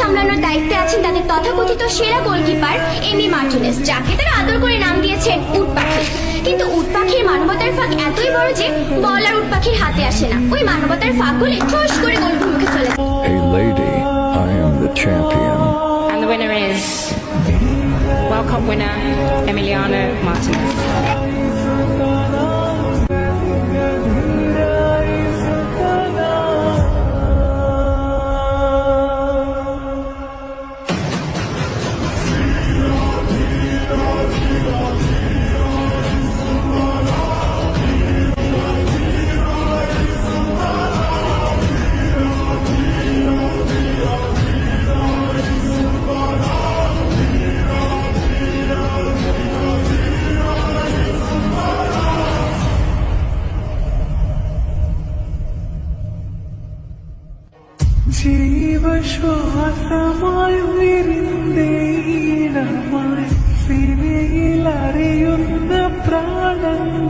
সামলানোর দায়িত্বে আছেন তাদের তথাকথিত সেরা গোলকিপার এমি মার্টিনেজ, যাকে তারা আদর করে নাম দিয়েছে উট পাখি। কিন্তু উট পাখির মানবতার ফাঁক এতই বড় যে বল আর উট পাখির হাতে আসে না। ওই মানবতার ফাঁক গুলি ঠোস করে গোলমুখে চলে যায়। Hey lady, I am the champion. And the winner is World Cup winner Emiliano Martinez. ജീവശ്വാസമായി വിരുന്നേടമായി സിനിയിലറിയുന്ന പ്രാണങ്ങൾ